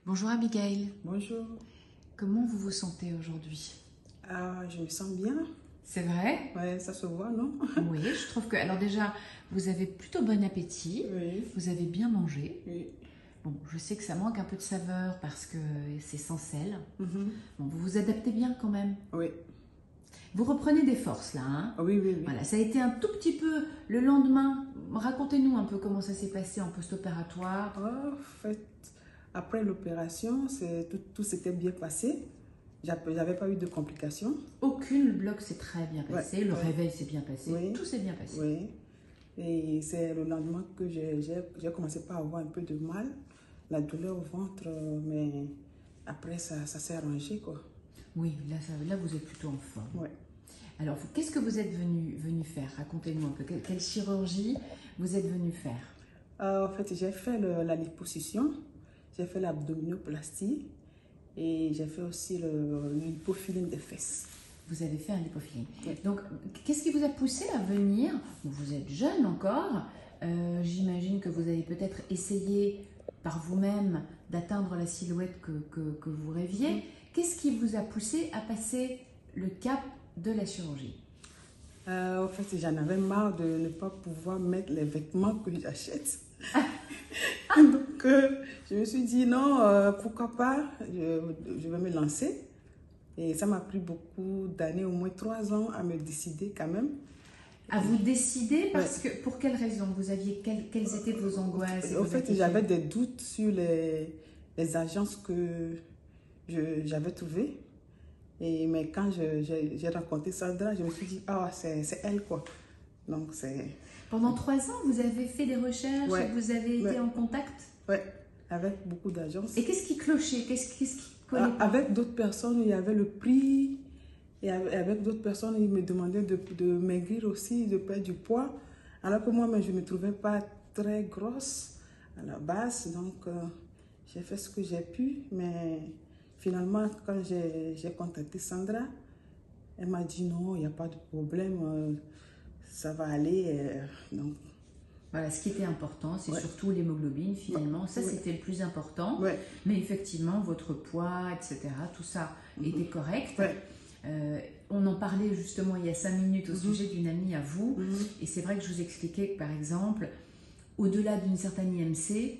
Bonjour Abigail, Bonjour. comment vous vous sentez aujourd'hui? Ah, je me sens bien. C'est vrai? Ouais, ça se voit, non? Oui, je trouve que... Alors déjà, vous avez plutôt bon appétit, Oui. vous avez bien mangé. Oui. Bon, je sais que ça manque un peu de saveur parce que c'est sans sel. Mhm. Bon, vous vous adaptez bien quand même. Oui. Vous reprenez des forces là, hein? Oui, oui, oui. Voilà, ça a été un tout petit peu le lendemain. Racontez-nous un peu comment ça s'est passé en post-opératoire. En fait, après l'opération, tout s'était bien passé. J'avais pas eu de complications. Aucune, le bloc s'est très bien passé, Ouais, le ouais. réveil s'est bien passé, Oui. tout s'est bien passé. Oui. Et c'est le lendemain que j'ai commencé par avoir un peu de mal, la douleur au ventre, mais après, ça s'est arrangé, quoi. Oui, là vous êtes plutôt en forme. Ouais. Alors, qu'est-ce que vous êtes venu faire? Racontez-nous un peu. Quelle chirurgie vous êtes venu faire? En fait, j'ai fait la liposuction, j'ai fait l'abdominoplastie et j'ai fait aussi l'hypofilling des fesses. Vous avez fait un lipofilling. Oui. Donc, qu'est-ce qui vous a poussé à venir? Bon, vous êtes jeune encore. J'imagine que vous avez peut-être essayé par vous-même d'atteindre la silhouette que vous rêviez. Qu'est-ce qui vous a poussé à passer le cap de la chirurgie? En fait, j'en avais marre de ne pas pouvoir mettre les vêtements que j'achète. Donc, je me suis dit non, pourquoi pas, je vais me lancer. Et ça m'a pris beaucoup d'années, au moins 3 ans, à me décider quand même. À vous décider parce que, pour quelles raisons? Vous aviez, quelles étaient vos angoisses et En vos fait, inquiétudes? j'avais des doutes sur les agences que j'avais trouvées. Mais quand j'ai rencontré Sandra, je me suis dit, ah, c'est elle, quoi. Donc, c'est... Pendant 3 ans, vous avez fait des recherches, Ouais. vous avez été Ouais. en contact? Ouais, avec beaucoup d'agences. Et qu'est-ce qui clochait? Qu'est-ce qui collait pas? Avec d'autres personnes, il y avait le prix. Et avec d'autres personnes, ils me demandaient de maigrir aussi, de perdre du poids. Alors que moi-même, je ne me trouvais pas très grosse à la base. Donc, j'ai fait ce que j'ai pu. Mais finalement, quand j'ai contacté Sandra, elle m'a dit non, il n'y a pas de problème, ça va aller. Donc, Voilà, ce qui était important, c'est Ouais. surtout l'hémoglobine finalement. Ça, Ouais. c'était le plus important. ouais, Mais effectivement, votre poids, etc., tout ça était correct. ouais. On en parlait justement il y a 5 minutes au sujet d'une amie à vous. Mhm. Et c'est vrai que je vous expliquais que, par exemple, au-delà d'une certaine IMC,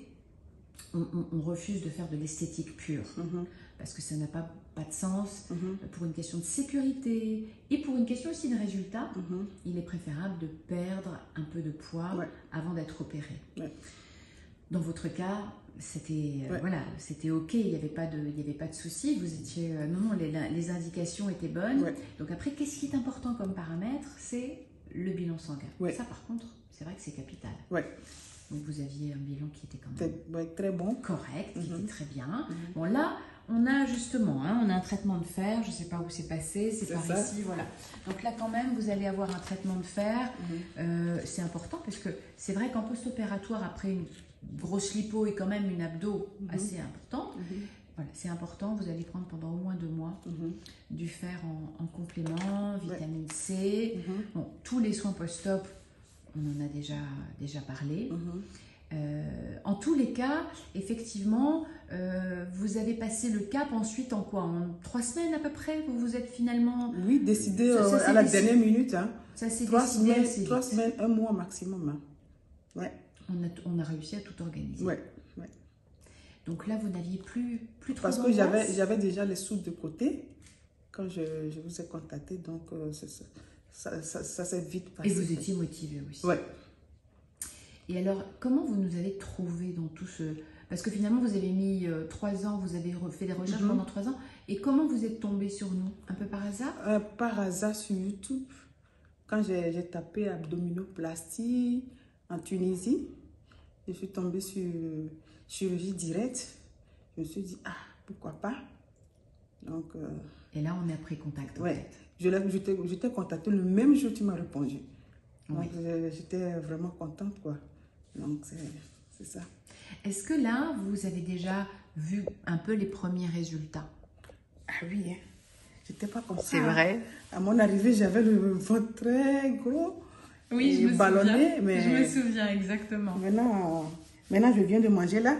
on refuse de faire de l'esthétique pure. Mhm. Parce que ça n'a pas de sens. Mhm. Pour une question de sécurité et pour une question aussi de résultat, Mhm. il est préférable de perdre un peu de poids Ouais. avant d'être opéré. Ouais. Dans votre cas, c'était Ouais. voilà, c'était ok, il n'y avait pas de souci. Vous étiez non, les indications étaient bonnes. Ouais. Donc après, qu'est-ce qui est important comme paramètre? C'est le bilan sanguin. Ouais. Ça, par contre, c'est vrai que c'est capital. Ouais. Donc vous aviez un bilan qui était quand même C'était ouais, très bon. correct, qui Mhm. était très bien. Mhm. Bon là, on a justement, on a un traitement de fer, je ne sais pas où c'est passé, c'est C'est par ça. ici, voilà. Donc là quand même, vous allez avoir un traitement de fer, Mhm. c'est important parce que c'est vrai qu'en post-opératoire, après une grosse lipo et quand même une abdo assez importante, Mhm. voilà, c'est important, vous allez prendre pendant au moins 2 mois Mhm. du fer en complément, vitamine C, Mhm. bon, tous les soins post-op, on en a déjà parlé. Mhm. En tous les cas, effectivement, vous avez passé le cap ensuite en quoi? En 3 semaines à peu près? Vous vous êtes finalement... Oui, décidé Ça s'est à la décidé. dernière minute. Hein. Ça s'est 3 décidé semaines, assez 3 vite. semaines, 1 mois maximum. Hein. Ouais. On a réussi à tout organiser. Ouais. Ouais. Donc là, vous n'aviez plus trop Parce que d'angoisse. j'avais déjà les sous de côté quand je vous ai contacté. Donc, ça s'est vite passé. Et vous étiez motivé aussi. Ouais. Et alors, comment vous nous avez trouvé dans tout ce... Parce que finalement, vous avez mis 3 ans, vous avez fait des recherches pendant 3 ans. Et comment vous êtes tombé sur nous? Un peu par hasard? Par hasard sur YouTube, quand j'ai tapé abdominoplastie en Tunisie, je suis tombée sur chirurgie directe. Je me suis dit, ah, pourquoi pas? Donc, Et là, on a pris contact. En ouais, fait. je t'ai contacté le même jour que tu m'as répondu. Oui. Donc, j'étais vraiment contente, quoi. Donc, c'est ça. Est-ce que là, vous avez déjà vu un peu les premiers résultats? Ah oui, hein. J'étais pas comme ça. C'est vrai? À mon arrivée, j'avais le ventre très gros. Oui, et je me ballonné, souviens. mais Je me souviens exactement. maintenant, je viens de manger là.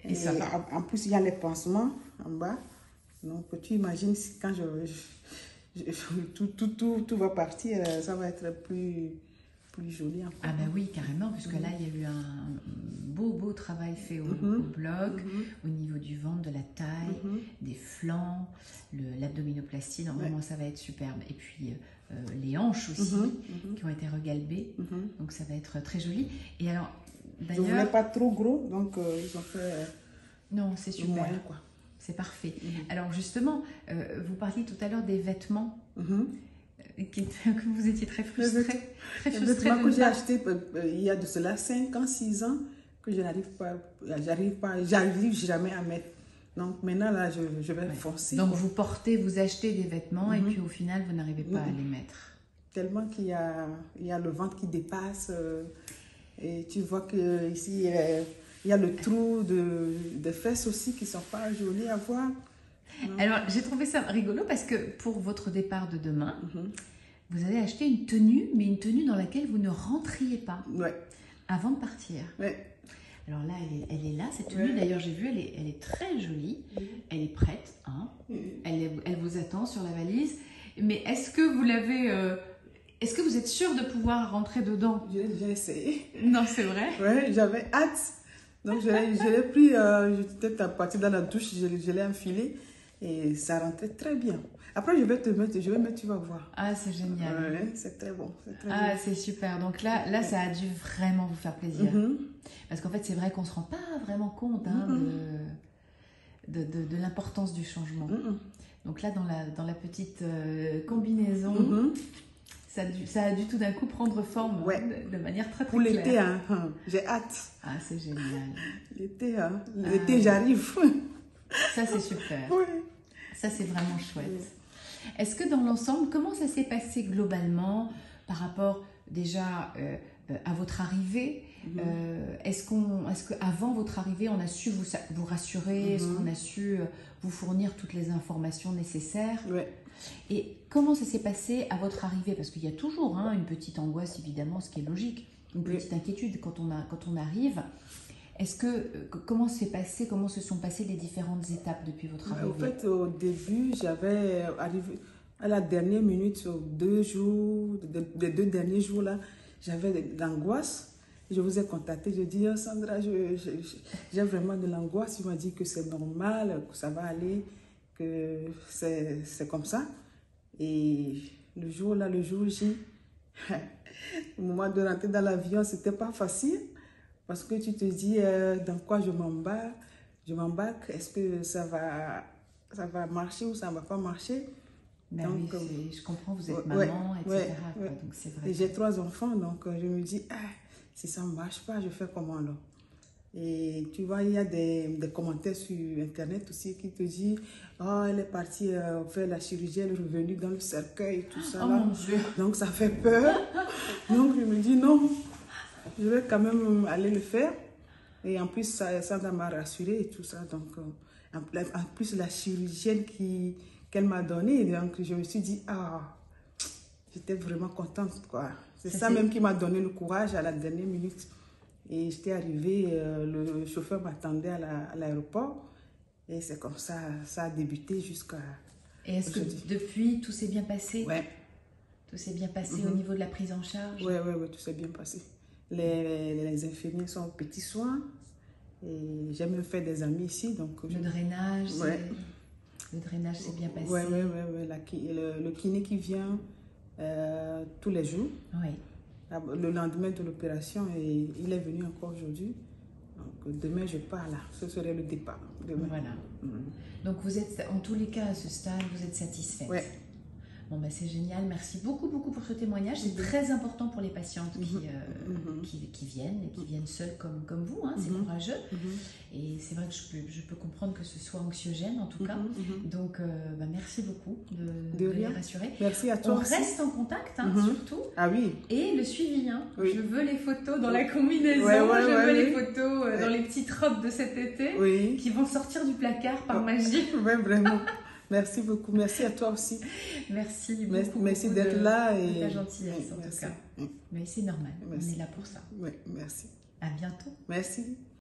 Et ça va. en plus, il y a les pansements en bas. Donc, tu imagines quand tout va partir, ça va être plus joli encore. Ah ben oui, carrément, puisque là, il y a eu un beau travail fait au bloc, au niveau du ventre, de la taille, des flancs, l'abdominoplastie. Donc vraiment, ça va être superbe. Et puis, les hanches aussi, qui ont été regalbées. Donc ça va être très joli. Et alors, je ne voulais pas trop gros, donc ils ont fait non, c'est super. moyen, quoi. C'est parfait. Alors justement, vous parliez tout à l'heure des vêtements. Que vous étiez très frustrée. Les vêtements que j'ai achetés il y a de cela 5 ans, 6 ans, que je j'arrive jamais à mettre. Donc maintenant, là, je vais foncer. Donc vous achetez des vêtements et puis au final, vous n'arrivez pas à les mettre. Tellement qu'il y a le ventre qui dépasse et tu vois qu'ici, il y a le trou de fesses aussi qui ne sont pas jolis à voir. Alors, j'ai trouvé ça rigolo parce que pour votre départ de demain, vous avez acheté une tenue, mais une tenue dans laquelle vous ne rentriez pas avant de partir. Alors là, elle est là, cette tenue. D'ailleurs, j'ai vu, elle est très jolie. Elle est prête. Hein. Elle vous attend sur la valise. Mais est-ce que vous l'avez... est-ce que vous êtes sûr de pouvoir rentrer dedans? J'ai essayé. Non, c'est vrai? Oui, j'avais hâte. Donc, je l'ai pris, j'étais partie dans la douche, je l'ai enfilé. Et ça rentrait très bien. Après, je vais mettre, tu vas voir. Ah, c'est génial. Ouais, c'est très bon. C'est super. Donc là, ça a dû vraiment vous faire plaisir. Parce qu'en fait, c'est vrai qu'on ne se rend pas vraiment compte de l'importance du changement. Donc là, dans la petite combinaison, ça a dû tout d'un coup prendre forme de manière très, très pour claire. L'été, j'ai hâte. Ah, c'est génial. L'été, j'arrive. Ça, c'est super. Oui. Ça, c'est vraiment chouette. Est-ce que dans l'ensemble, comment ça s'est passé globalement par rapport déjà à votre arrivée? Est-ce qu'avant votre arrivée, on a su vous rassurer? Est-ce qu'on a su vous fournir toutes les informations nécessaires? Et comment ça s'est passé à votre arrivée? Parce qu'il y a toujours une petite angoisse, évidemment, ce qui est logique, une petite inquiétude quand on arrive. Comment se sont passées les différentes étapes depuis votre arrivée? En fait, au début, j'avais arrivé à la dernière minute, les 2 derniers jours là, j'avais de l'angoisse. Je vous ai contacté, je dis Sandra, j'ai vraiment de l'angoisse. Il m'a dit que c'est normal, que ça va aller, que c'est comme ça. Et le jour J, au moment de rentrer dans l'avion, c'était pas facile. Parce que tu te dis dans quoi je m'embarque, est-ce que ça va marcher ou ça ne va pas marcher? Ben donc, oui, je comprends, vous êtes maman, etc. Donc c'est vrai. Et j'ai 3 enfants, donc je me dis, si ça ne marche pas, je fais comment alors? Et tu vois, il y a des commentaires sur Internet aussi qui te disent, oh, elle est partie faire la chirurgie, elle est revenue dans le cercueil et tout ça. Oh mon Dieu! Donc ça fait peur. Donc je me dis, non. Je vais quand même aller le faire. Et en plus, ça m'a rassurée et tout ça. Donc, en plus, la chirurgienne qu'elle m'a donnée, donc je me suis dit, j'étais vraiment contente, quoi. C'est ça même qui m'a donné le courage à la dernière minute. Et j'étais arrivée, le chauffeur m'attendait à l'aéroport. Et c'est comme ça, ça a débuté jusqu'à... Et est-ce que depuis, tout s'est bien passé? Oui. Tout s'est bien passé au niveau de la prise en charge? Oui, tout s'est bien passé. Les infirmiers sont aux petits soins et j'ai même fait des amis ici. Donc le drainage, le drainage s'est bien passé. Oui. Le kiné qui vient tous les jours. Le lendemain de l'opération, et il est venu encore aujourd'hui. Donc demain je pars là. Ce serait le départ. Demain. Voilà. Donc vous êtes, en tous les cas, à ce stade, vous êtes satisfaite? Oui. Bon, ben c'est génial. Merci beaucoup pour ce témoignage. C'est très important pour les patientes qui viennent et qui viennent seules comme vous. C'est courageux. Et c'est vrai que je peux comprendre que ce soit anxiogène, en tout cas. Donc, merci beaucoup de les rassurer. Merci à toi. On reste en contact, surtout. Ah oui. Et le suivi. Je veux les photos dans la combinaison. Je veux les photos dans les petites robes de cet été qui vont sortir du placard par magie. Oui, vraiment. Merci beaucoup. Merci à toi aussi. Merci beaucoup. Merci d'être là. Et ta gentillesse, en tout cas. Mais c'est normal. On est là pour ça. Oui, merci. À bientôt. Merci.